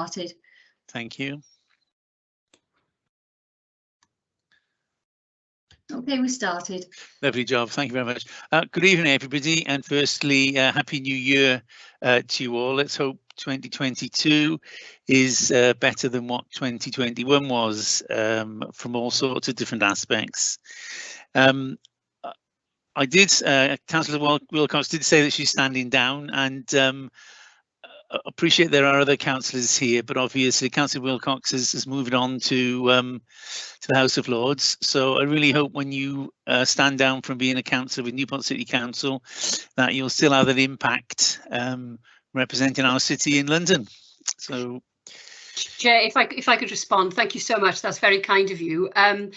Started. Thank you. Okay, we started. Lovely job. Thank you very much. Good evening, everybody. And firstly, Happy New Year to you all. Let's hope 2022 is better than what 2021 was from all sorts of different aspects. I did, Councillor Wilcox did say that she's standing down, and appreciate there are other councillors here, but obviously Councillor Wilcox has moved on to the House of Lords. So I really hope when you stand down from being a councillor with Newport City Council that you'll still have that impact representing our city in London. So, Chair, if I could respond, thank you so much. That's very kind of you. I'm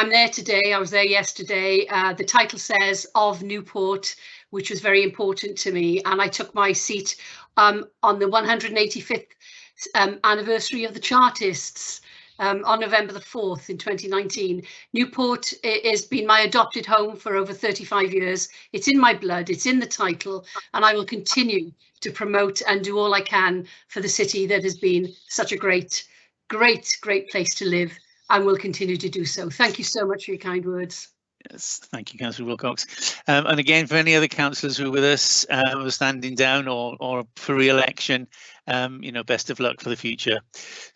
there today. I was there yesterday. The title says of Newport, which was very important to me, and I took my seat on the 185th anniversary of the Chartists on November the 4th in 2019. Newport has been my adopted home for over 35 years. It's in my blood, it's in the title, and I will continue to promote and do all I can for the city that has been such a great place to live, and will continue to do so. Thank you so much for your kind words. Yes, thank you, Councillor Wilcox. And again, for any other councillors who are with us, who are standing down or for re-election, you know, best of luck for the future.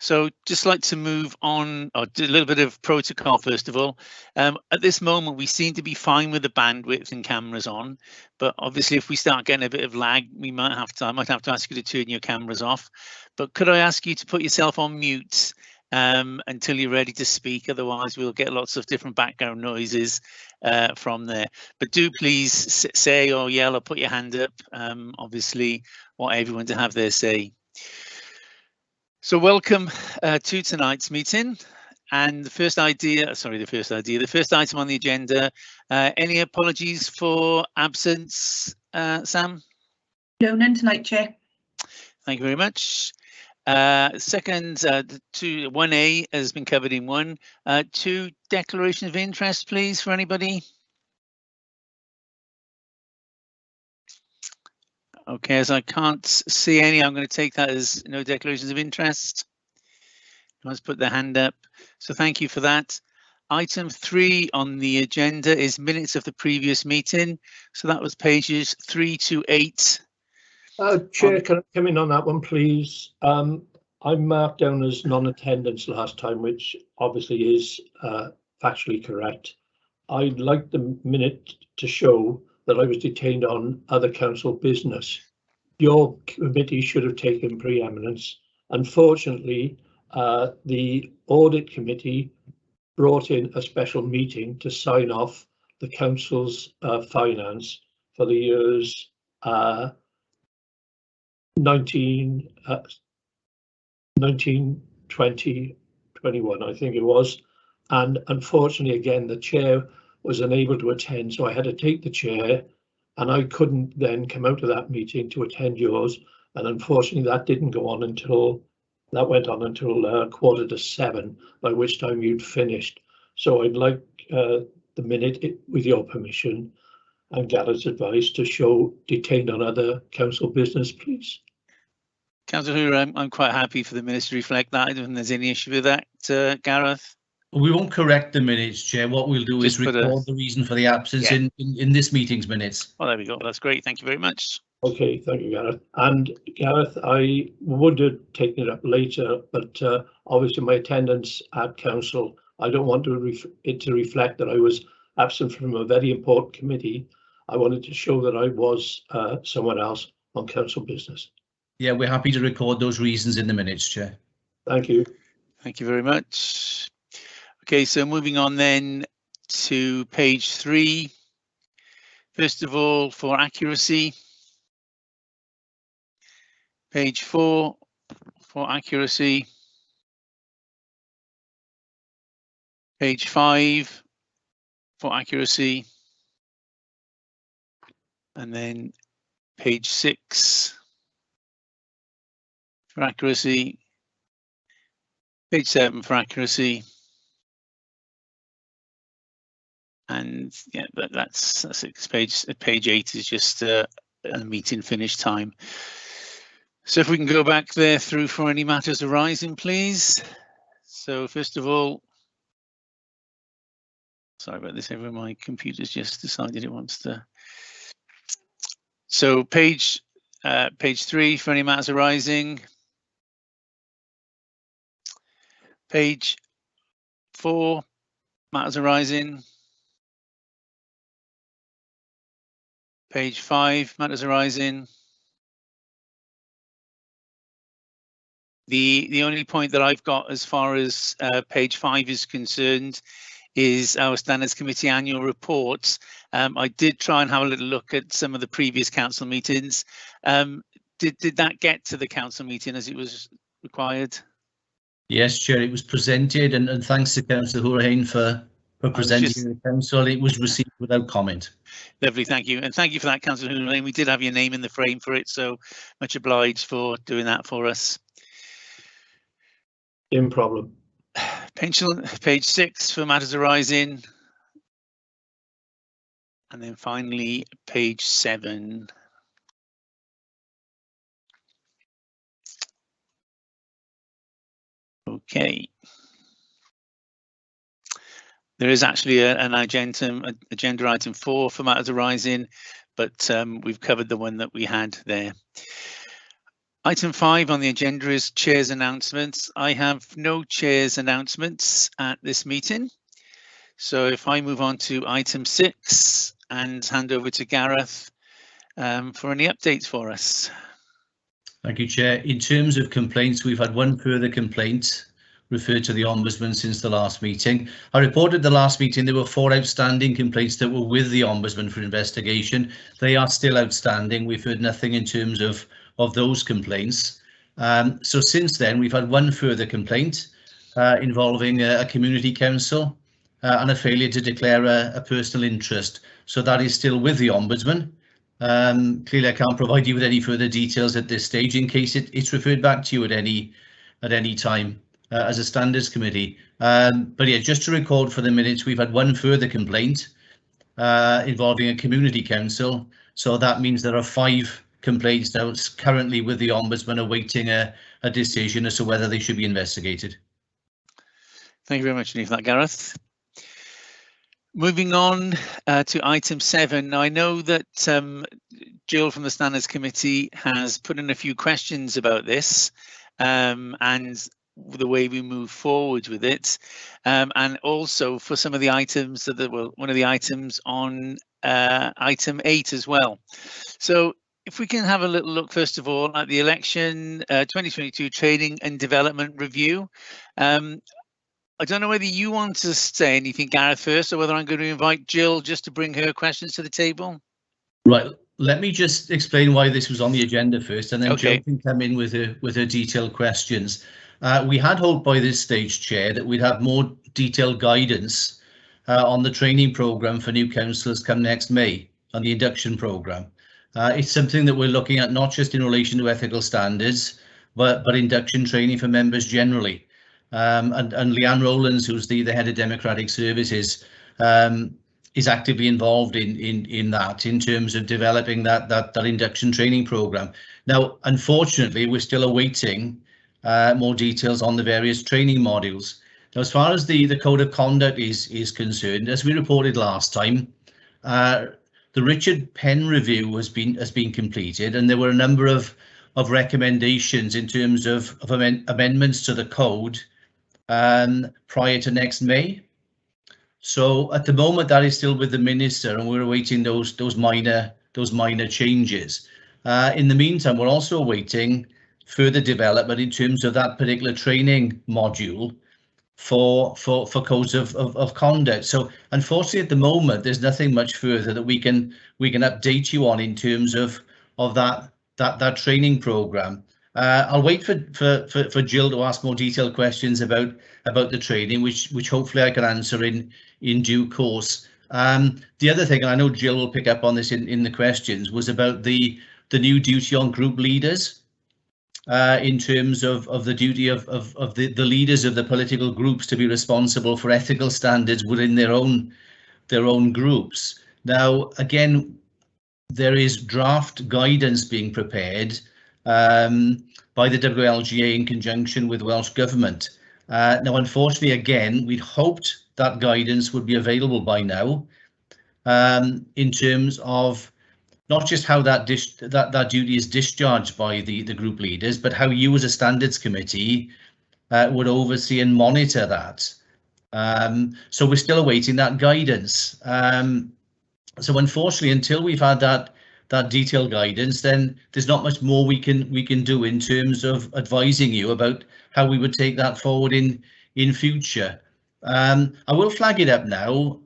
So just like to move on, or do a little bit of protocol first of all. At this moment, we seem to be fine with the bandwidth and cameras on, but obviously if we start getting a bit of lag, I might have to ask you to turn your cameras off. But could I ask you to put yourself on mute until you're ready to speak? Otherwise we'll get lots of different background noises from there. But do please say or yell or put your hand up. Obviously want everyone to have their say. So welcome to tonight's meeting, and the first item on the agenda. Any apologies for absence, Sam? No, none tonight, Chair. Thank you very much. Second, 1A has been covered in 1. 2, declaration of interest, please, for anybody. Okay, as I can't see any, I'm going to take that as no declarations of interest. Let's put their hand up. So thank you for that. Item 3 on the agenda is minutes of the previous meeting. So that was pages 3 to 8. Chair, can I come in on that one, please? I'm marked down as non-attendance last time, which obviously is factually correct. I'd like the minute to show that I was detained on other council business. Your committee should have taken preeminence. Unfortunately, the audit committee brought in a special meeting to sign off the council's finance for the years 19, 20, 21, I think it was. And unfortunately, again, the chair was unable to attend, so I had to take the chair, and I couldn't then come out of that meeting to attend yours. And unfortunately, that didn't go on until, that went on until 7:15, by which time you'd finished. So I'd like the minute, with your permission and Gareth's advice, to show detained on other council business, please. Councillor, I'm quite happy for the minutes to reflect that. I don't think there's any issue with that, Gareth. We won't correct the minutes, Chair. What we'll do is record the reason for the absence in this meeting's minutes. Oh, there we go. That's great. Thank you very much. Okay, thank you, Gareth. And Gareth, I would have taken it up later, but obviously my attendance at council, I don't want it to reflect that I was absent from a very important committee. I wanted to show that I was somewhere else on council business. Yeah, we're happy to record those reasons in the minutes, Chair. Thank you. Thank you very much. Okay, so moving on then to page 3. First of all, for accuracy. Page 4 for accuracy. Page 5 for accuracy. And then page 6 for accuracy. Page 7 for accuracy. And yeah, that's page 8 is just a meeting finish time. So if we can go back there through for any matters arising, please. So first of all, sorry about this, everyone, my computer's just decided it wants to. So page 3 for any matters arising. Page 4, matters arising. Page 5, matters arising. The only point that I've got as far as page 5 is concerned is our Standards Committee annual reports. I did try and have a little look at some of the previous council meetings. Did that get to the council meeting as it was required? Yes, Chair, it was presented, and thanks to Councillor Hourihane for presenting to the council. It was received without comment. Lovely, thank you. And thank you for that, Councillor Hourihane. We did have your name in the frame for it, so much obliged for doing that for us. No problem. Page 6 for matters arising. And then finally, page 7. Okay. There is actually an agenda item 4 for matters arising, but we've covered the one that we had there. Item 5 on the agenda is Chair's announcements. I have no Chair's announcements at this meeting. So if I move on to item 6 and hand over to Gareth for any updates for us. Thank you, Chair. In terms of complaints, we've had one further complaint referred to the Ombudsman since the last meeting. I reported the last meeting there were 4 outstanding complaints that were with the Ombudsman for investigation. They are still outstanding. We've heard nothing in terms of those complaints. So since then, we've had one further complaint involving a community council and a failure to declare a personal interest. So that is still with the Ombudsman. Clearly, I can't provide you with any further details at this stage in case it's referred back to you at any time as a standards committee. But yeah, just to record for the minutes, we've had one further complaint involving a community council. So that means there are 5 complaints now currently with the Ombudsman awaiting a decision as to whether they should be investigated. Thank you very much, for that, Gareth. Moving on to item 7. Now, I know that Jill from the Standards Committee has put in a few questions about this and the way we move forward with it, and also for some of the items that were one of the items on item 8 as well. So if we can have a little look, first of all, at the election 2022 training and development review. I don't know whether you want to say anything, Gareth, first, or whether I'm going to invite Jill just to bring her questions to the table. Right. Let me just explain why this was on the agenda first, and then Okay. Jill can come in with her detailed questions. We had hoped by this stage, Chair, that we'd have more detailed guidance on the training programme for new councillors come next May, on the induction programme. It's something that we're looking at not just in relation to ethical standards, but induction training for members generally. And Leanne Rowlands, who's the head of Democratic Services, is actively involved in that in terms of developing that induction training programme. Now, unfortunately, we're still awaiting more details on the various training modules. Now, as far as the code of conduct is concerned, as we reported last time, the Richard Penn review has been completed, and there were a number of recommendations in terms of amendments to the code prior to next May. So at the moment, that is still with the minister, and we're awaiting those minor changes. In the meantime, we're also awaiting further development in terms of that particular training module for codes of conduct. So unfortunately, at the moment, there's nothing much further that we can update you on in terms of that training programme. I'll wait for Jill to ask more detailed questions about the training, which hopefully I can answer in due course. The other thing, and I know Jill will pick up on this in the questions, was about the new duty on group leaders. In terms of the duty of the leaders of the political groups to be responsible for ethical standards within their own groups. Now, again, there is draft guidance being prepared by the WLGA in conjunction with Welsh Government. Now, unfortunately, again, we'd hoped that guidance would be available by now, in terms of not just how that duty is discharged by the group leaders, but how you as a standards committee would oversee and monitor that. So we're still awaiting that guidance. So unfortunately, until we've had that detailed guidance, then there's not much more we can do in terms of advising you about how we would take that forward in future. I will flag it up now,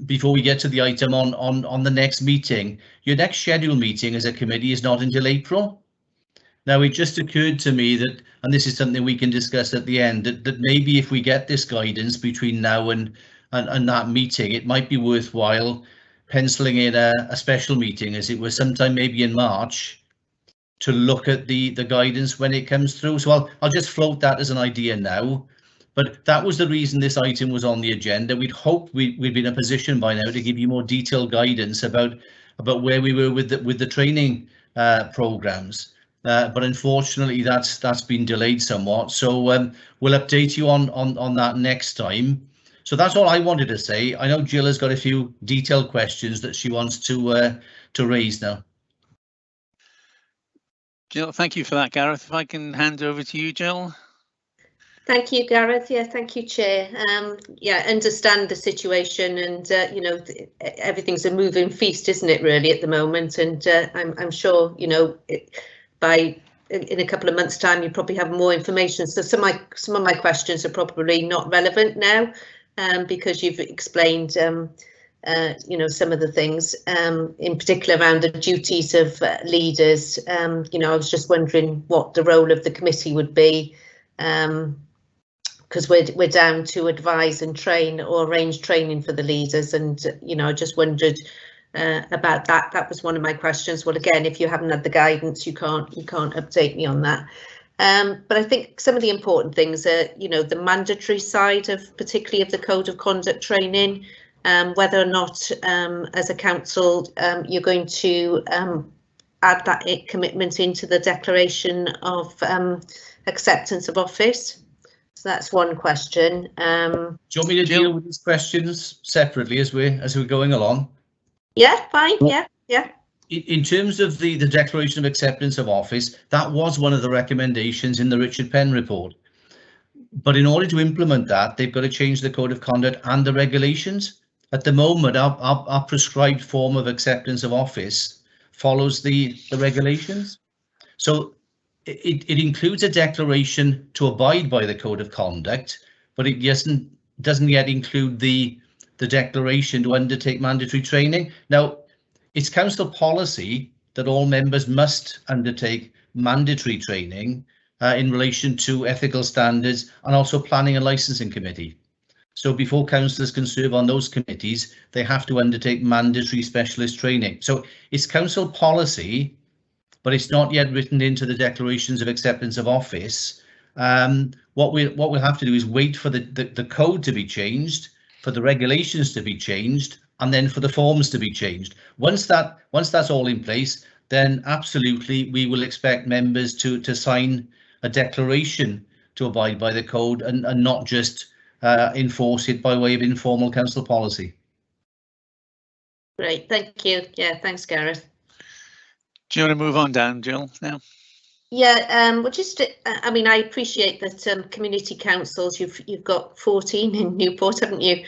before we get to the item on the next meeting. Your next scheduled meeting as a committee is not until April. Now, it just occurred to me that, and this is something we can discuss at the end, that maybe if we get this guidance between now and that meeting, it might be worthwhile penciling in a special meeting, as it was sometime maybe in March, to look at the guidance when it comes through. So I'll just float that as an idea now. But that was the reason this item was on the agenda. We'd hoped we'd be in a position by now to give you more detailed guidance about where we were with the training programs. But unfortunately, that's been delayed somewhat. So we'll update you on that next time. So that's all I wanted to say. I know Jill has got a few detailed questions that she wants to raise now. Jill, thank you for that, Gareth. If I can hand over to you, Jill. Thank you, Gareth. Yeah, thank you, Chair. Yeah, understand the situation, and you know, everything's a moving feast, isn't it, really, at the moment? And I'm sure, you know, in a couple of months' time, you probably have more information. So some of my questions are probably not relevant now, because you've explained, you know, some of the things, in particular around the duties of leaders. You know, I was just wondering what the role of the committee would be. Because we're down to advise and train or arrange training for the leaders, and you know, I just wondered about that. That was one of my questions. Well, again, if you haven't had the guidance, you can't update me on that. But I think some of the important things are, you know, the mandatory side of, particularly of the code of conduct training, whether or not as a council you're going to add that commitment into the declaration of acceptance of office. So that's one question. Do you want me to deal with these questions separately as we're going along? Yeah, fine. Yeah. In terms of the declaration of acceptance of office, that was one of the recommendations in the Richard Penn report. But in order to implement that, they've got to change the code of conduct and the regulations. At the moment, our prescribed form of acceptance of office follows the regulations. So it includes a declaration to abide by the code of conduct, but it doesn't yet include the declaration to undertake mandatory training. Now, it's council policy that all members must undertake mandatory training in relation to ethical standards and also planning and licensing committee. So before councillors can serve on those committees, they have to undertake mandatory specialist training. So it's council policy, but it's not yet written into the declarations of acceptance of office. What we'll have to do is wait for the code to be changed, for the regulations to be changed, and then for the forms to be changed. Once that's all in place, then absolutely we will expect members to sign a declaration to abide by the code and not just enforce it by way of informal council policy. Great, thank you. Yeah, thanks, Gareth. Do you want to move on down, Jill, now? Yeah, well, just, I mean, I appreciate that community councils, you've got 14 in Newport, haven't you?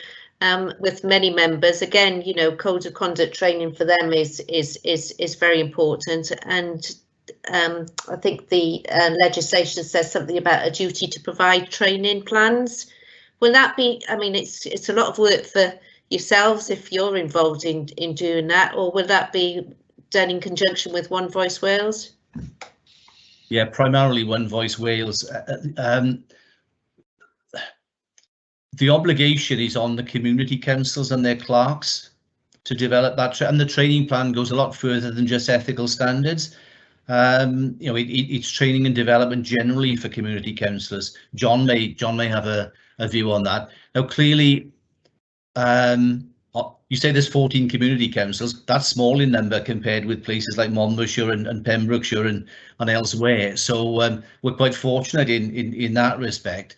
With many members. Again, you know, code of conduct training for them is very important, and I think the legislation says something about a duty to provide training plans. Will that be? I mean, it's a lot of work for yourselves if you're involved in doing that, or will that be done in conjunction with One Voice Wales? Yeah, primarily One Voice Wales. The obligation is on the community councils and their clerks to develop that, and the training plan goes a lot further than just ethical standards. You know, it's training and development generally for community councillors. John may have a view on that. Now, clearly, on you say there's 14 community councils. That's small in number compared with places like Monmouthshire and Pembrokeshire and elsewhere. So we're quite fortunate in that respect.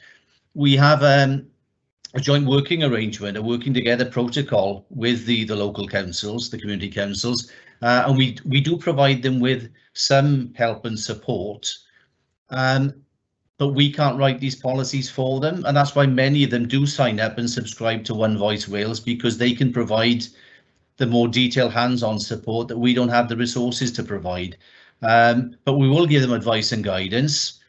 We have a joint working arrangement, a working together protocol with the local councils, the community councils, and we do provide them with some help and support. But we can't write these policies for them, and that's why many of them do sign up and subscribe to One Voice Wales, because they can provide the more detailed hands-on support that we don't have the resources to provide. But we will give them advice and guidance,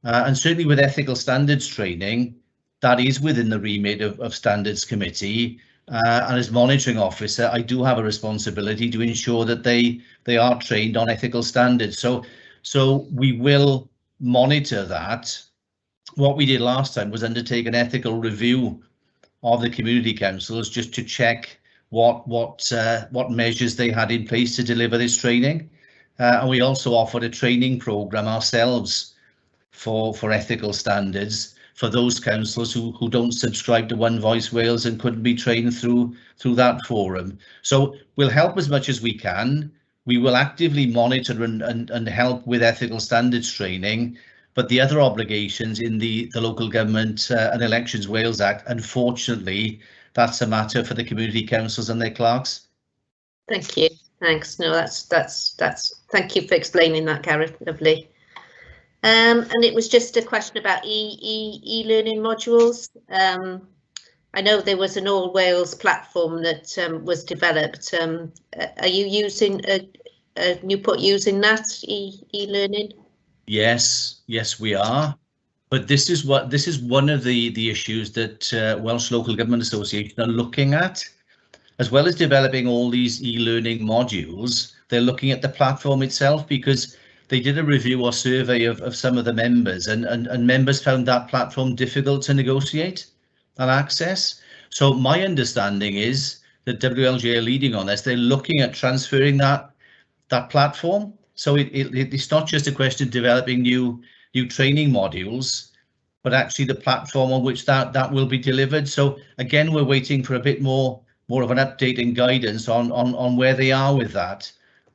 and certainly with ethical standards training, that is within the remit of Standards Committee. And as monitoring officer, I do have a responsibility to ensure that they are trained on ethical standards. So we will monitor that. What we did last time was undertake an ethical review of the community councils just to check what measures they had in place to deliver this training, and we also offered a training programme ourselves for ethical standards for those councillors who don't subscribe to One Voice Wales and couldn't be trained through that forum. So we'll help as much as we can. We will actively monitor and help with ethical standards training, but the other obligations in the Local Government and Elections Wales Act, unfortunately, that's a matter for the community councils and their clerks. Thank you. Thanks. No, that's thank you for explaining that, Gareth. Lovely. And it was just a question about e-learning modules. I know there was an All Wales platform that was developed. Are you using Newport using that e-learning? Yes, we are. But this is one of the issues that Welsh Local Government Association are looking at, as well as developing all these e-learning modules. They're looking at the platform itself, because they did a review or survey of some of the members, and members found that platform difficult to negotiate and access. So my understanding is that WLG are leading on this. They're looking at transferring that platform. So it's not just a question of developing new training modules, but actually the platform on which that will be delivered. So again, we're waiting for a bit more of an update and guidance on where they are with that.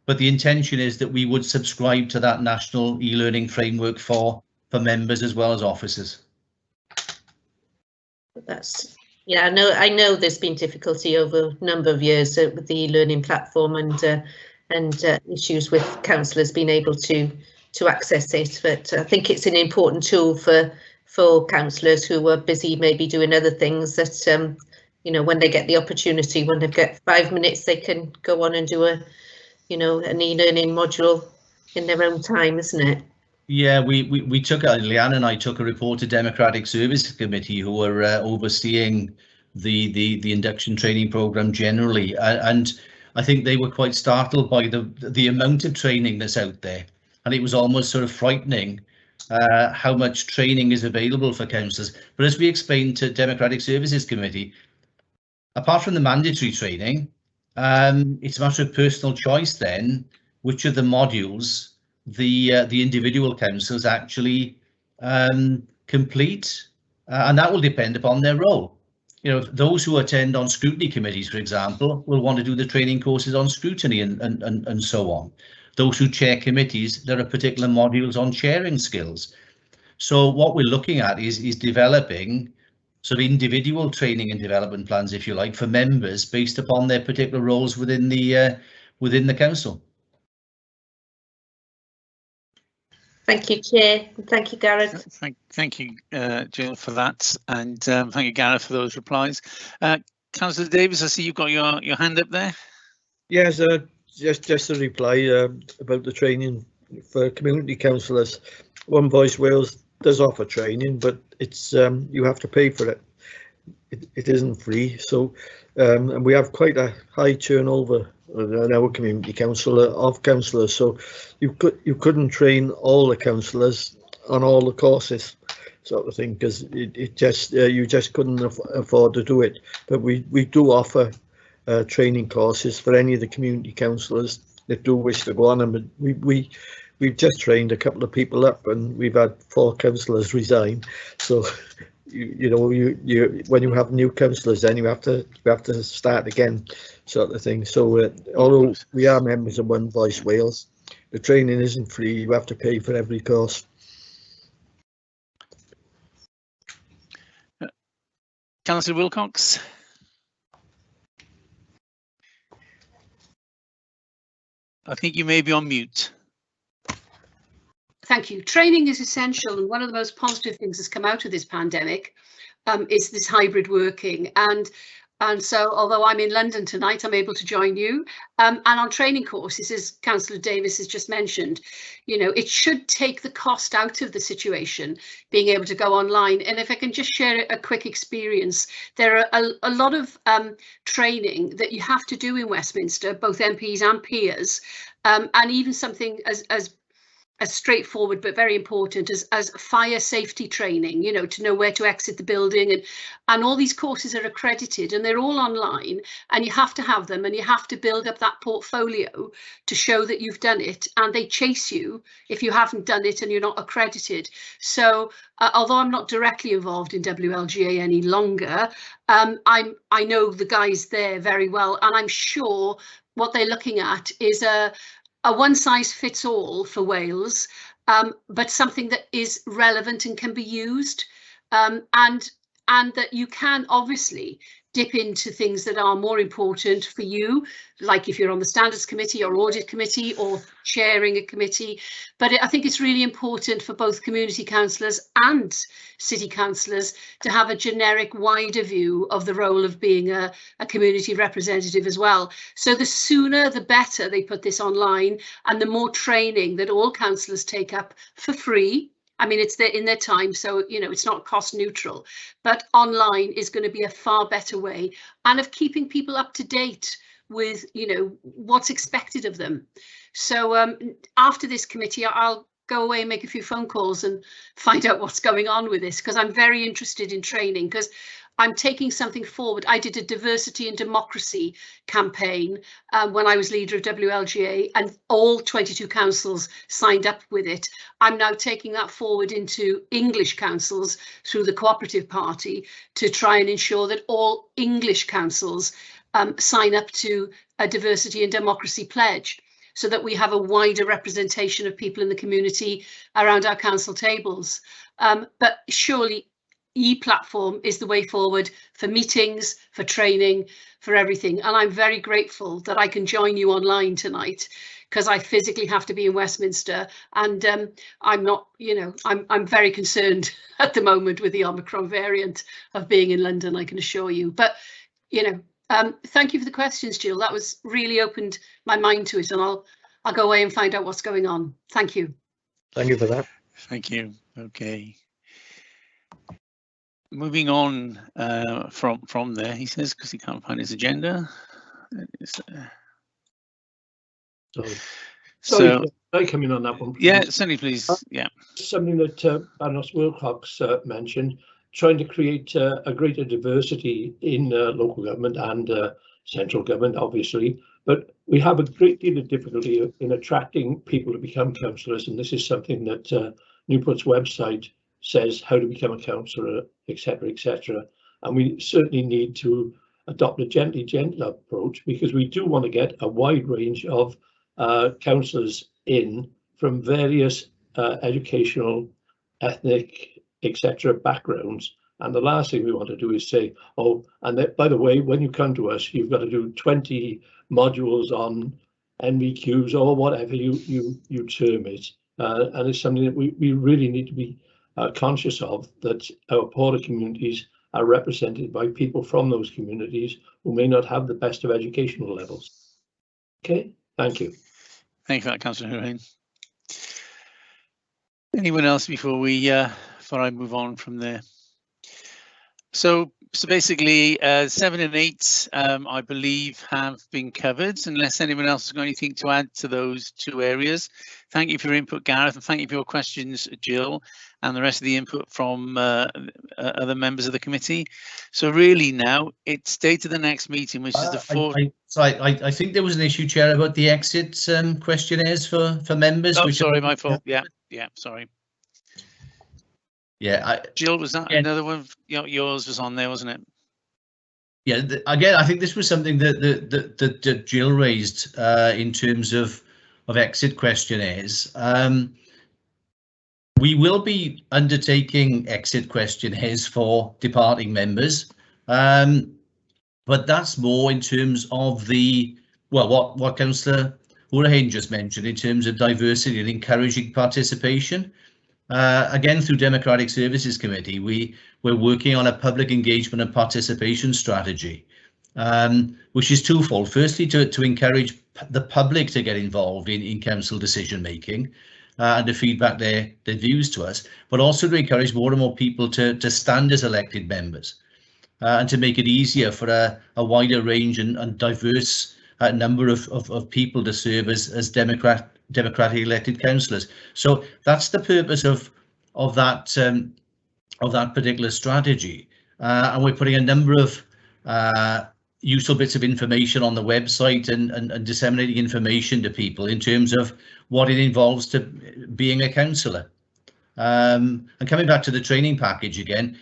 But the intention is that we would subscribe to that national e-learning framework for members as well as officers. Yeah, I know there's been difficulty over a number of years with the e-learning platform and issues with councillors being able to access it. But I think it's an important tool for councillors who are busy maybe doing other things, that you know, when they get the opportunity, when they've got 5 minutes, they can go on and do an e-learning module in their own time, isn't it? Yeah, we took Leanne and I took a report to Democratic Services Committee, who were overseeing the induction training programme generally, and I think they were quite startled by the amount of training that's out there, and it was almost sort of frightening how much training is available for councillors. But as we explained to Democratic Services Committee, apart from the mandatory training, it's a matter of personal choice then which of the modules the individual councillors actually complete, and that will depend upon their role. You know, those who attend on scrutiny committees, for example, will want to do the training courses on scrutiny and so on. Those who chair committees, there are particular modules on chairing skills. So what we're looking at is developing sort of individual training and development plans, if you like, for members based upon their particular roles within the council. Thank you, Chair. Thank you, Gareth. Thank you, Jill, for that, and thank you, Gareth, for those replies. Councillor Davis, I see you've got your hand up there. Yes, just a reply about the training for community councillors. One Voice Wales does offer training, but it's you have to pay for it. It isn't free. So and we have quite a high turnover in our community councillors. So you couldn't train all the councillors on all the courses, sort of thing, because you just couldn't afford to do it. But we do offer training courses for any of the community councillors that do wish to go on, and we've just trained a couple of people up, and we've had 4 councillors resign. So when you have new councillors, then you have to start again, sort of thing. So although we are members of One Voice Wales, the training isn't free. You have to pay for every course. Councillor Wilcox. I think you may be on mute. Thank you. Training is essential, and one of the most positive things that's come out of this pandemic is this hybrid working. And so, although I'm in London tonight, I'm able to join you. And on training courses, as Councillor Davis has just mentioned, it should take the cost out of the situation, being able to go online. And if I can just share a quick experience, there are a lot of training that you have to do in Westminster, both MPs and peers, and even something as straightforward but very important as fire safety training, to know where to exit the building, and all these courses are accredited and they're all online, and you have to have them, and you have to build up that portfolio to show that you've done it, and they chase you if you haven't done it and you're not accredited. So although I'm not directly involved in WLGA any longer, I know the guys there very well, and I'm sure what they're looking at is a one-size-fits-all for Wales, but something that is relevant and can be used, and that you can obviously dip into things that are more important for you, like if you're on the Standards Committee or Audit Committee or chairing a committee. But I think it's really important for both community councillors and city councillors to have a generic wider view of the role of being a community representative as well. So the sooner the better they put this online, and the more training that all councillors take up for free. I mean, it's in their time, so it's not cost neutral, but online is going to be a far better way, and of keeping people up to date with what's expected of them. So after this committee, I'll go away and make a few phone calls and find out what's going on with this, because I'm very interested in training, because I'm taking something forward. I did a diversity and democracy campaign when I was leader of WLGA, and all 22 councils signed up with it. I'm now taking that forward into English councils through the Cooperative Party to try and ensure that all English councils sign up to a diversity and democracy pledge, so that we have a wider representation of people in the community around our council tables. But surely e-platform is the way forward for meetings, for training, for everything. And I'm very grateful that I can join you online tonight, because I physically have to be in Westminster, and I'm not, I'm very concerned at the moment with the Omicron variant of being in London, I can assure you. But, thank you for the questions, Jill. That was really opened my mind to it, and I'll go away and find out what's going on. Thank you. Thank you for that. Thank you. Okay. Moving on from there, he says, because he can't find his agenda. Sorry, can I come in on that one, please? Yeah, certainly, please. Yeah. Something that Baroness Wilcox mentioned, trying to create a greater diversity in local government and central government, obviously, but we have a great deal of difficulty in attracting people to become councillors, and this is something that Newport's website says how to become a councillor, etc., etc. And we certainly need to adopt a gentle approach, because we do want to get a wide range of councillors in from various educational, ethnic, etc. backgrounds. And the last thing we want to do is say, oh, and that, by the way, when you come to us, you've got to do 20 modules on NVQs or whatever you term it. And it's something that we really need to be conscious of, that our poorer communities are represented by people from those communities who may not have the best of educational levels. Okay, thank you. Thank you for that, Councillor Hurain. Anyone else before I move on from there? So basically 7 and 8, I believe, have been covered, unless anyone else has got anything to add to those two areas. Thank you for your input, Gareth, and thank you for your questions, Jill, and the rest of the input from other members of the committee. So really now it's date of the next meeting, which is the 4th. I think there was an issue, Chair, about the exit questionnaires for members. Oh, sorry, my fault. Yeah, sorry. Yeah, Jill, was that another one? Yours was on there, wasn't it? Yeah, again, I think this was something that Jill raised in terms of exit questionnaires. We will be undertaking exit questionnaires for departing members, but that's more in terms of the, well, what Councillor Hourihane just mentioned in terms of diversity and encouraging participation. Again, through Democratic Services Committee, we're working on a public engagement and participation strategy, which is twofold. Firstly, to encourage the public to get involved in council decision making and to feedback their views to us, but also to encourage more and more people to stand as elected members and to make it easier for a wider range and diverse number of people to serve as democratic elected councillors. So that's the purpose of that particular strategy, and we're putting a number of useful bits of information on the website and disseminating information to people in terms of what it involves to being a councillor. And coming back to the training package again,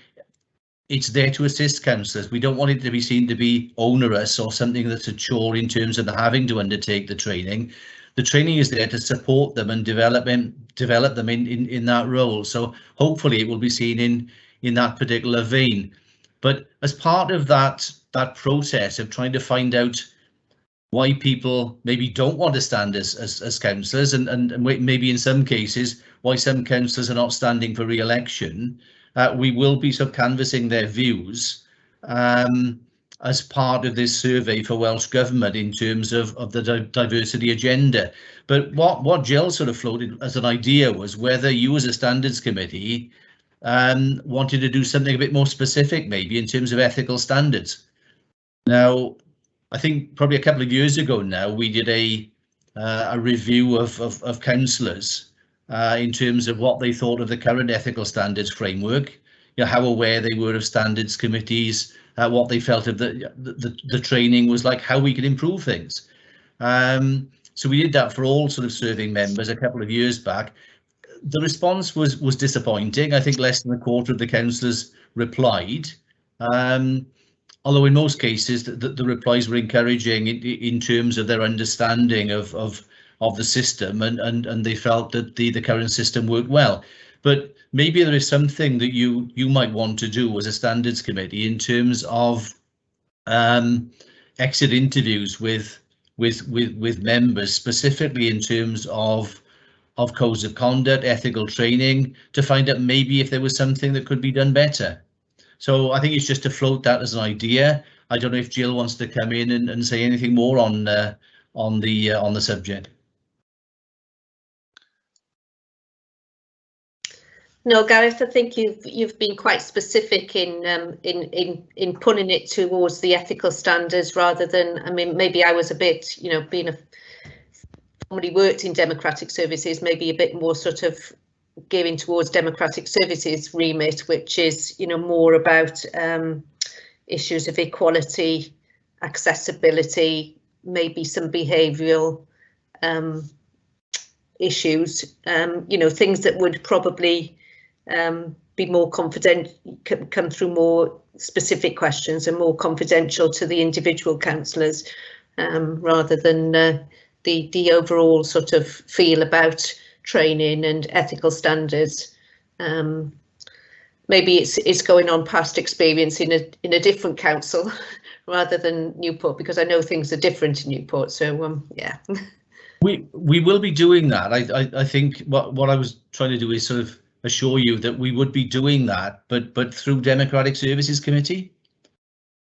it's there to assist councillors. We don't want it to be seen to be onerous or something that's a chore in terms of having to undertake the training. The training is there to support them and develop them in that role. So hopefully it will be seen in that particular vein. But as part of that process of trying to find out why people maybe don't want to stand as councillors, and maybe in some cases why some councillors are not standing for re-election, we will be sort of canvassing their views as part of this survey for Welsh Government in terms of the diversity agenda. But what Jill sort of floated as an idea was whether you as a standards committee wanted to do something a bit more specific, maybe in terms of ethical standards. Now, I think probably a couple of years ago now, we did a review of councillors in terms of what they thought of the current ethical standards framework, how aware they were of standards committees, what they felt of the training was like, how we could improve things. So we did that for all sort of serving members a couple of years back. The response was disappointing. I think less than a quarter of the councillors replied, although in most cases the replies were encouraging in terms of their understanding of the system, and they felt that the current system worked well. But maybe there is something that you might want to do as a standards committee in terms of exit interviews with members, specifically in terms of codes of conduct, ethical training, to find out maybe if there was something that could be done better. So I think it's just to float that as an idea. I don't know if Jill wants to come in and say anything more on the subject. No, Gareth, I think you've been quite specific in putting it towards the ethical standards rather than, I mean, maybe I was a bit, being somebody worked in democratic services, maybe a bit more sort of gearing towards democratic services remit, which is, more about issues of equality, accessibility, maybe some behavioural issues, things that would probably be more confident, come through more specific questions and more confidential to the individual councillors, rather than the overall sort of feel about training and ethical standards. Maybe it's going on past experience in a different council rather than Newport, because I know things are different in Newport. So yeah. We will be doing that. I think what I was trying to do is sort of assure you that we would be doing that, but through Democratic Services Committee.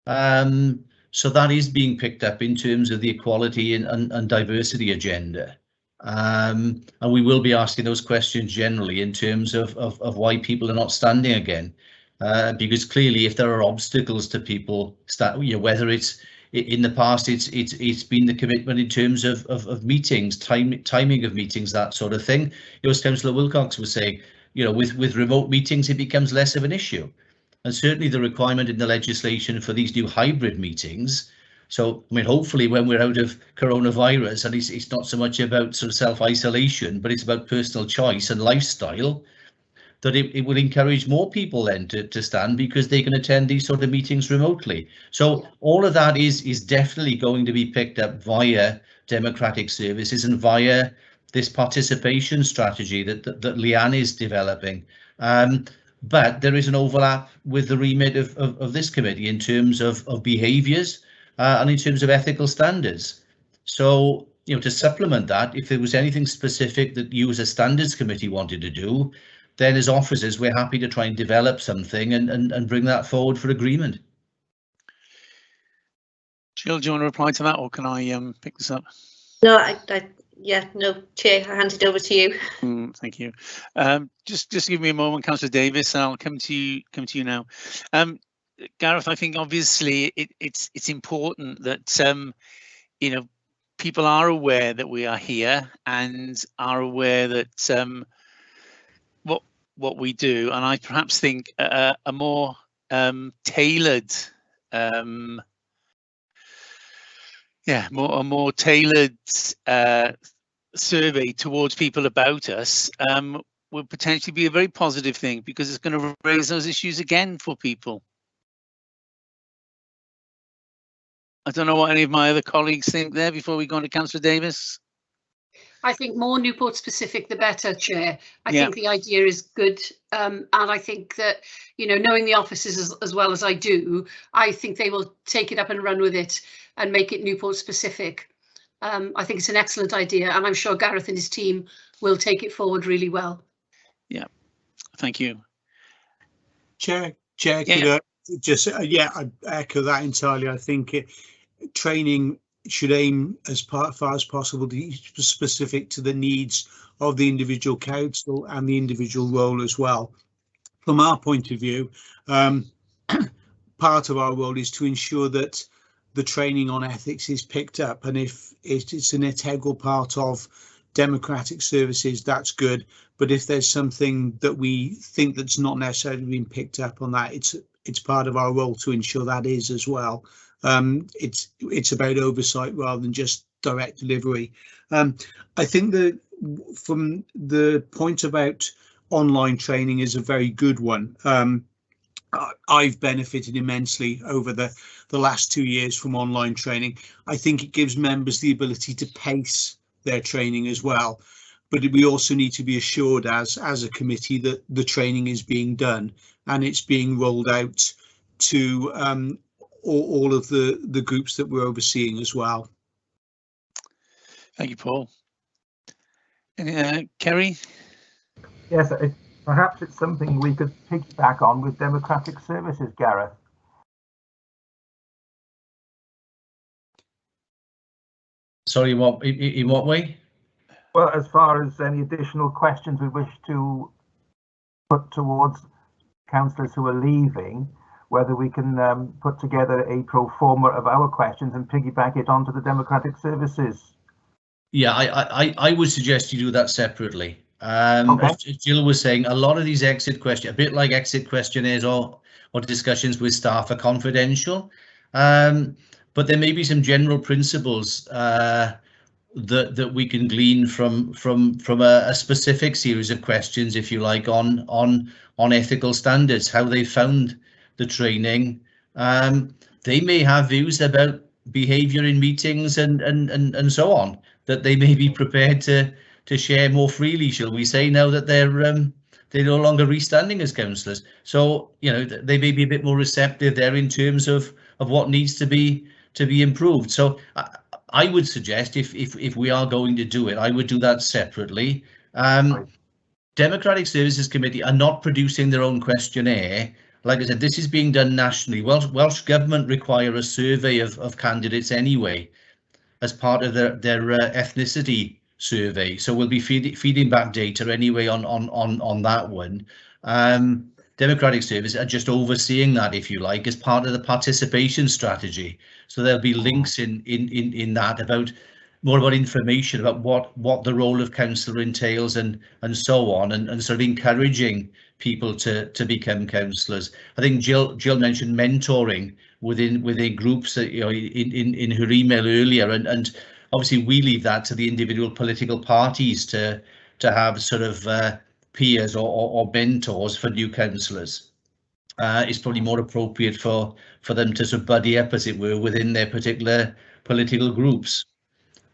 So that is being picked up in terms of the equality and diversity agenda. And we will be asking those questions generally in terms of why people are not standing again, because clearly if there are obstacles to people whether it's in the past it's been the commitment in terms of meetings, timing of meetings, that sort of thing. As Councillor Wilcox was saying, with remote meetings it becomes less of an issue, and certainly the requirement in the legislation for these new hybrid meetings. So, I mean, hopefully when we're out of coronavirus, and it's not so much about sort of self-isolation, but it's about personal choice and lifestyle, that it will encourage more people then to stand, because they can attend these sort of meetings remotely. So all of that is definitely going to be picked up via democratic services and via this participation strategy that Leanne is developing. But there is an overlap with the remit of this committee in terms of behaviours and in terms of ethical standards. So, you know, to supplement that, if there was anything specific that you as a standards committee wanted to do, then as officers, we're happy to try and develop something and bring that forward for agreement. Jill, do you want to reply to that, or can I pick this up? No, yeah, no, Chair, I hand it over to you. Thank you. Just give me a moment, Councillor Davis, and I'll come to you now. Gareth, I think obviously it's important that you know, people are aware that we are here and are aware that what we do, and I perhaps think a more tailored a more tailored survey towards people about us would potentially be a very positive thing, because it's going to raise those issues again for people. I don't know what any of my other colleagues think there before we go on to Councillor Davis. I think more Newport specific, the better, Chair. I think the idea is good. And I think that, you know, knowing the officers as well as I do, I think they will take it up and run with it and make it Newport specific. I think it's an excellent idea, and I'm sure Gareth and his team will take it forward really well. Yeah, thank you. Chair, could I just, I echo that entirely. I think training should aim as far as possible to be specific to the needs of the individual council and the individual role as well. From our point of view, part of our role is to ensure that the training on ethics is picked up, and if it's an integral part of democratic services, that's good. But if there's something that we think that's not necessarily been picked up on that, it's part of our role to ensure that is as well. It's about oversight rather than just direct delivery. I think that from the point about online training is a very good one. I've benefited immensely over the last 2 years from online training. I think it gives members the ability to pace their training as well. But we also need to be assured as a committee that the training is being done and it's being rolled out to all of the groups that we're overseeing as well. Thank you, Paul. Kerry? Yes, perhaps it's something we could piggyback on with democratic services, Gareth. Sorry, in what way? Well, as far as any additional questions we wish to put towards councillors who are leaving, whether we can put together a pro forma of our questions and piggyback it onto the democratic services. Yeah, I would suggest you do that separately. Okay. As Jill was saying, a lot of these exit questions, a bit like exit questionnaires or discussions with staff, are confidential. But there may be some general principles that we can glean from a specific series of questions, if you like, on ethical standards, how they found the training. They may have views about behaviour in meetings and so on that they may be prepared to share more freely, shall we say, now that they're no longer restanding as councillors. So, you know, they may be a bit more receptive there in terms of what needs to be improved. So I would suggest if we are going to do it, I would do that separately. Democratic Services Committee are not producing their own questionnaire. Like I said, this is being done nationally. Welsh Government require a survey of candidates anyway, as part of their ethnicity survey. So we'll be feeding back data anyway on that one. Democratic Services are just overseeing that, if you like, as part of the participation strategy. So there'll be links in that about more about information about what the role of councillor entails and so on, and sort of encouraging people to become councillors. I think Jill mentioned mentoring within groups, you know, in her email earlier, and obviously we leave that to the individual political parties to have sort of peers or mentors for new councillors. It's probably more appropriate for them to sort of buddy up, as it were, within their particular political groups.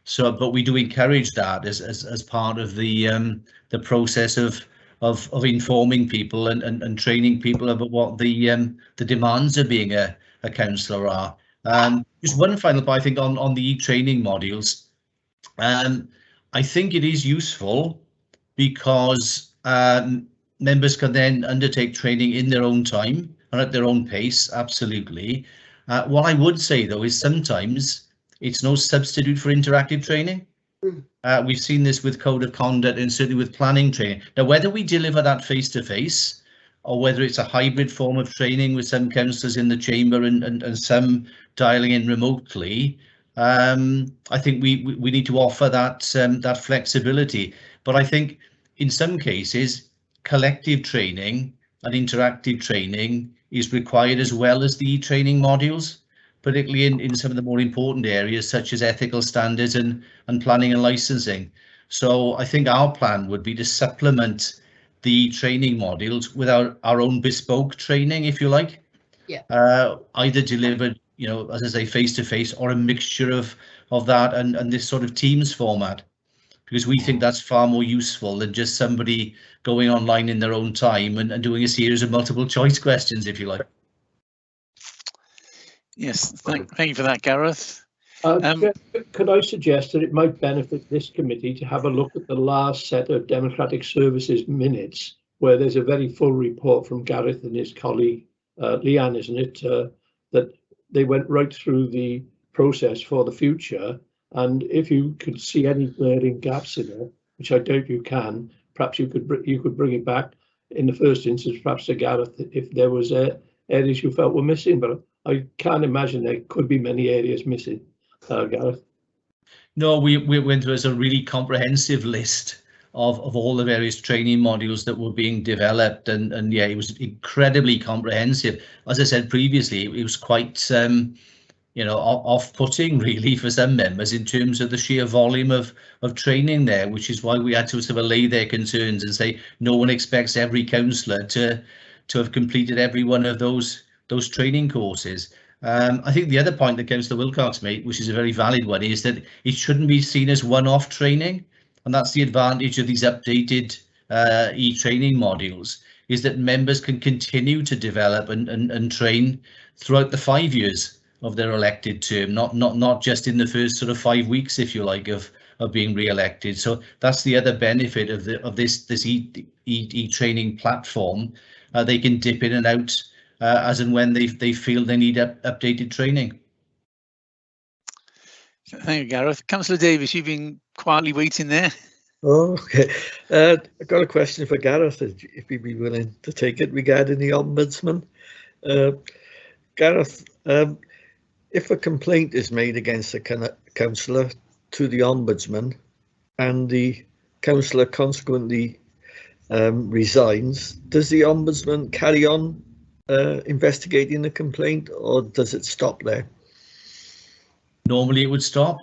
So, but we do encourage that as part of the process of informing people and training people about what the demands of being a councillor are. Just one final point, I think, on the e-training modules. I think it is useful because members can then undertake training in their own time and at their own pace, absolutely. What I would say, though, is sometimes it's no substitute for interactive training. We've seen this with code of conduct and certainly with planning training. Now, whether we deliver that face-to-face or whether it's a hybrid form of training with some councillors in the chamber and some dialing in remotely, I think we need to offer that that flexibility. But I think in some cases, collective training and interactive training is required as well as the training modules, particularly in some of the more important areas such as ethical standards and planning and licensing. So I think our plan would be to supplement the training modules with our own bespoke training, if you like. Yeah. Either delivered, you know, as I say, face-to-face or a mixture of that and this sort of Teams format, because we think that's far more useful than just somebody going online in their own time and doing a series of multiple choice questions, if you like. Yes, thank you for that, Gareth. Could I suggest that it might benefit this committee to have a look at the last set of Democratic Services minutes, where there's a very full report from Gareth and his colleague, Leanne, isn't it, that they went right through the process for the future. And if you could see any glaring gaps in it, which I doubt you can, perhaps you could bring it back in the first instance, perhaps to Gareth, if there was areas you felt were missing. But I can't imagine there could be many areas missing, Gareth. No, we went through a really comprehensive list of all the various training modules that were being developed, and yeah, it was incredibly comprehensive. As I said previously, it was quite you know, off-putting really for some members in terms of the sheer volume of training there, which is why we had to sort of allay their concerns and say no one expects every councillor to have completed every one of those training courses. I think the other point that Councillor Wilcox made, which is a very valid one, is that it shouldn't be seen as one-off training, and that's the advantage of these updated e-training modules, is that members can continue to develop and train throughout the 5 years of their elected term, not just in the first sort of 5 weeks, if you like, of being re-elected. So that's the other benefit of this e-training platform. They can dip in and out as and when they feel they need updated training. Thank you, Gareth. Councillor Davis, you've been quietly waiting there. Oh, okay. I've got a question for Gareth, if he'd be willing to take it, regarding the Ombudsman. Gareth, if a complaint is made against a councillor to the Ombudsman and the councillor consequently resigns, does the Ombudsman carry on investigating the complaint, or does it stop there? Normally it would stop,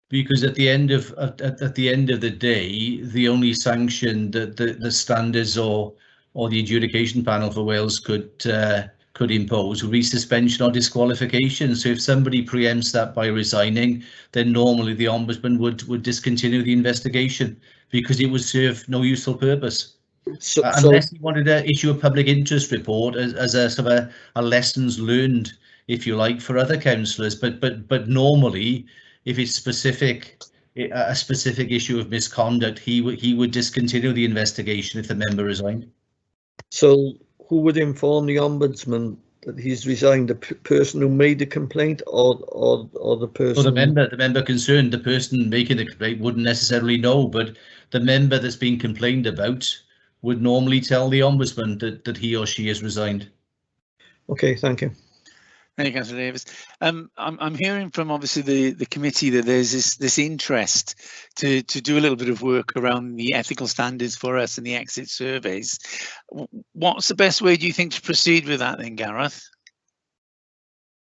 because at the end of the day, the only sanction that the standards or the adjudication panel for Wales could impose would be suspension or disqualification. So if somebody preempts that by resigning, then normally the Ombudsman would discontinue the investigation, because it would serve no useful purpose. Unless he wanted to issue a public interest report as a sort of a lessons learned, if you like, for other councillors. But normally, if it's a specific issue of misconduct, he would discontinue the investigation if the member resigned. So who would inform the Ombudsman that he's resigned? The person who made the complaint, or the person? Well, the member concerned. The person making the complaint wouldn't necessarily know, but the member that's being complained about would normally tell the Ombudsman that he or she has resigned. Okay, thank you. Thank you, Councillor Davis. I'm hearing from obviously the committee that there's this interest to do a little bit of work around the ethical standards for us and the exit surveys. What's the best way, do you think, to proceed with that then, Gareth?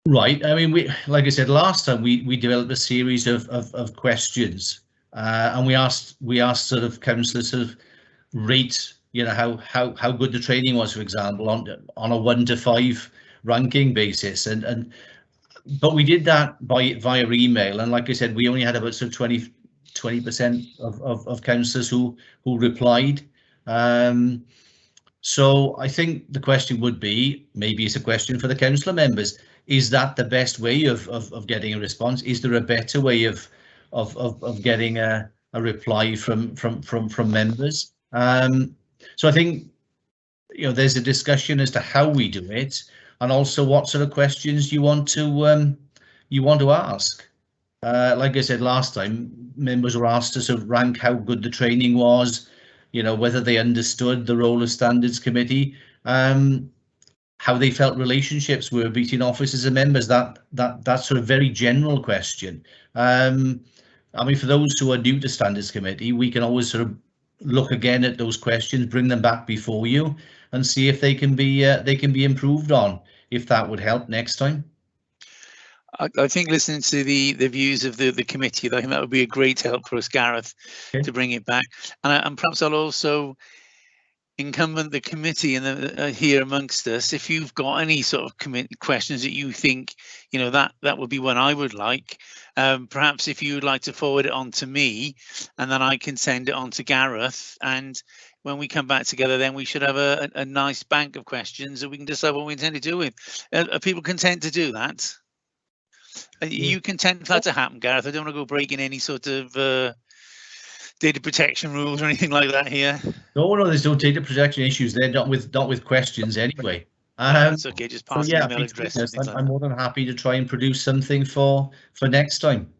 Right. I mean, like I said last time, we developed a series of questions, and we asked sort of councillors to rate you know, how good the training was, for example, on a 1 to 5 ranking basis, but we did that via email, and like I said, we only had about sort of 20% of councillors who replied. So I think the question would be, maybe it's a question for the councillor members, is that the best way of getting a response? Is there a better way of getting a reply from members? So I think, you know, there's a discussion as to how we do it, and also what sort of questions you want to ask. Like I said last time, members were asked to sort of rank how good the training was, you know, whether they understood the role of Standards Committee, how they felt relationships were between officers and members. That sort of very general question. I mean, for those who are new to Standards Committee, we can always sort of look again at those questions, bring them back before you, and see if they can be improved on, if that would help next time. I think listening to the views of the committee, I think that would be a great help for us, Gareth, to bring it back. And perhaps I'll also incumbent the committee and here amongst us, if you've got any sort of questions that you think, you know, that would be one I would like. Perhaps if you would like to forward it on to me, and then I can send it on to Gareth, and when we come back together, then we should have a nice bank of questions that we can decide what we intend to do with. Are people content to do that? Are you content for that to happen, Gareth? I don't want to go breaking any sort of data protection rules or anything like that here. No, there's no data protection issues there. Not with questions anyway. That's okay. Just pass so yeah, email address. I'm more than happy to try and produce something for next time.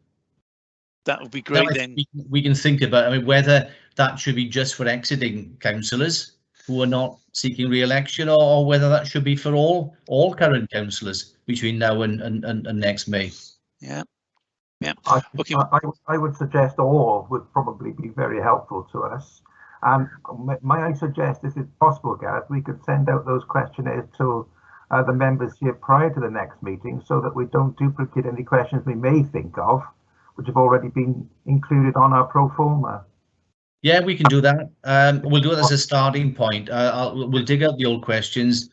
That would be great. Then we can think about, I mean, whether that should be just for exiting councillors who are not seeking re-election, or whether that should be for all current councillors between now and next May. Yeah. Okay. I would suggest all would probably be very helpful to us. May I suggest, if it's possible, Gareth, we could send out those questionnaires to the members here prior to the next meeting, so that we don't duplicate any questions we may think of, which have already been included on our pro forma. Yeah, we can do that. We'll do it as a starting point. We'll dig out the old questions.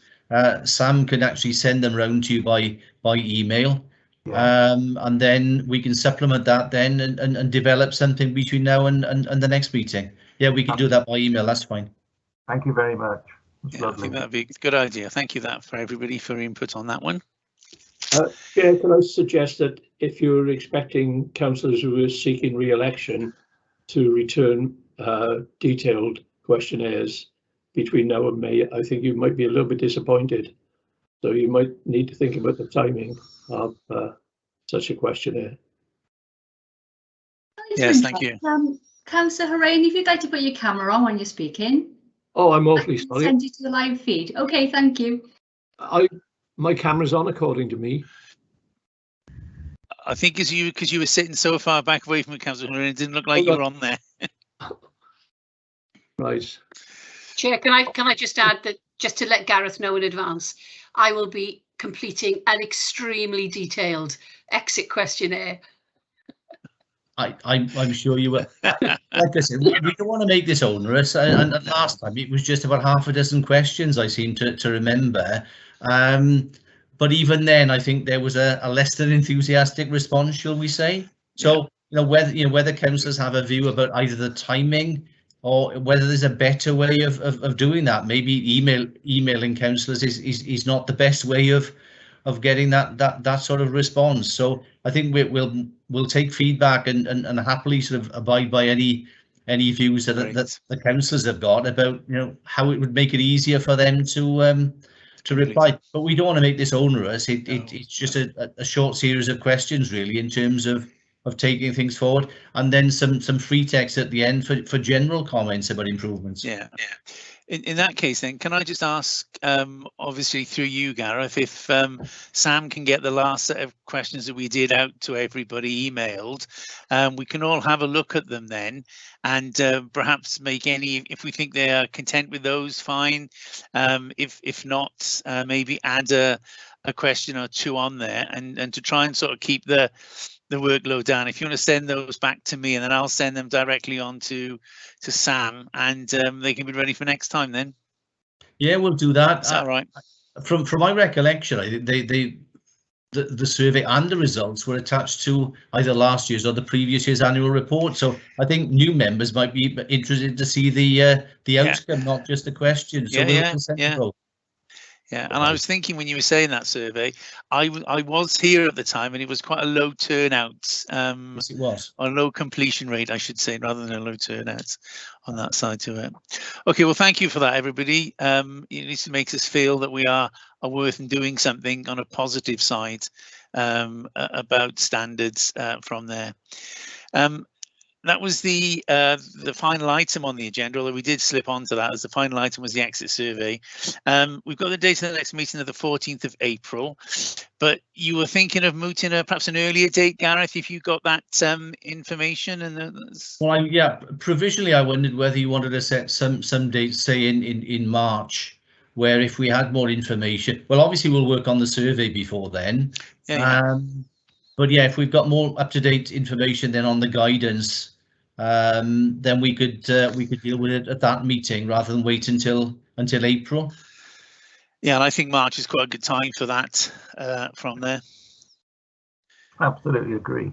Sam can actually send them round to you by email. Yeah. And then we can supplement that then and develop something between now and the next meeting. Yeah, we can do that by email. That's fine. Thank you very much. Yeah, I think that'd be a good idea. Thank you for everybody for input on that one. Yeah, can I suggest that if you're expecting councillors who are seeking re-election to return detailed questionnaires between now and May, I think you might be a little bit disappointed. So you might need to think about the timing of such a questionnaire. Yes, thank you. Councillor Horain, if you'd like to put your camera on when you're speaking. Oh, I'm awfully sorry. Send you to the live feed. Okay, thank you. My camera's on, according to me. I think because you were sitting so far back away from the Councillor Horain, it didn't look like you were on there. Right. Chair, can I just add that, just to let Gareth know in advance, I will be completing an extremely detailed exit questionnaire. I'm sure you will. Like I said, we don't want to make this onerous, and last time it was just about half a dozen questions I seem to remember. But even then, I think there was a less than enthusiastic response, shall we say? So whether councillors have a view about either the timing or whether there's a better way of doing that. Maybe emailing councillors is not the best way of getting that sort of response. So I think we'll take feedback and happily sort of abide by any views that the councillors have got about how it would make it easier for them to reply. But we don't want to make this onerous. It's just a short series of questions really, in terms of taking things forward, and then some free text at the end for general comments about improvements. Yeah. In that case, then, can I just ask, obviously through you, Gareth, if Sam can get the last set of questions that we did out to everybody emailed, we can all have a look at them then, and perhaps make any, if we think they are content with those, fine. If not, maybe add a question or two on there, and to try and sort of keep the workload down. If you want to send those back to me, and then I'll send them directly on to Sam, and they can be ready for next time then. Yeah, we'll do that. Is that right? From my recollection, I think the survey and the results were attached to either last year's or the previous year's annual report. So I think new members might be interested to see the outcome, not just the questions. So we'll send them both. Yeah, and I was thinking when you were saying that survey, I was here at the time, and it was quite a low turnout. Yes, it was. Or a low completion rate, I should say, rather than a low turnout on that side to it. Okay, well, thank you for that, everybody. It makes us feel that we are worth doing something on a positive side about standards from there. That was the final item on the agenda, although we did slip onto that as the final item was the exit survey. We've got the date of the next meeting of the 14th of April, but you were thinking of mooting perhaps an earlier date, Gareth, if you got that information. And well, yeah, provisionally I wondered whether you wanted to set some dates, say in March, where if we had more information, well, obviously we'll work on the survey before then. But yeah, if we've got more up-to-date information then on the guidance, then we could deal with it at that meeting rather than wait until April. Yeah, and I think March is quite a good time for that from there. Absolutely agree.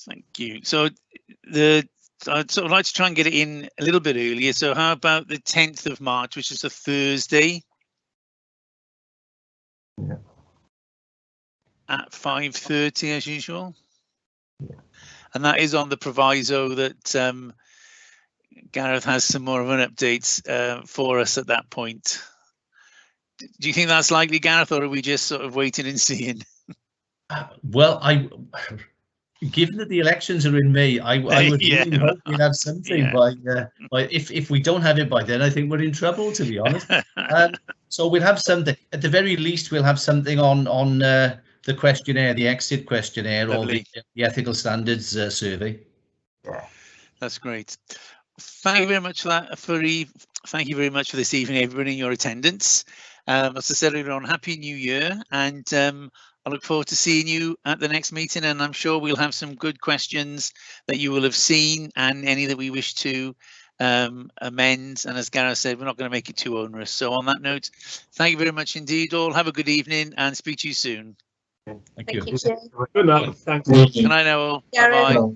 Thank you. So I'd sort of like to try and get it in a little bit earlier. So how about the 10th of March, which is a Thursday? Yeah. At 5:30 as usual. Yeah. And that is on the proviso that Gareth has some more of an update for us at that point. Do you think that's likely, Gareth, or are we just sort of waiting and seeing? Well, given that the elections are in May, I would really hope we'd have something by if we don't have it by then, I think we're in trouble, to be honest. So we'll have something, at the very least, we'll have something on the questionnaire, the exit questionnaire. Lovely. Or the ethical standards survey. Yeah, that's great. Thank you very much for that, thank you very much for this evening, everybody, in your attendance. As I said earlier on, Happy New Year, and I look forward to seeing you at the next meeting, and I'm sure we'll have some good questions that you will have seen and any that we wish to amend. And as Gareth said, we're not going to make it too onerous. So on that note, thank you very much indeed all. Have a good evening and speak to you soon. Thank you. Good night. Thanks. Good night now all. Bye-bye.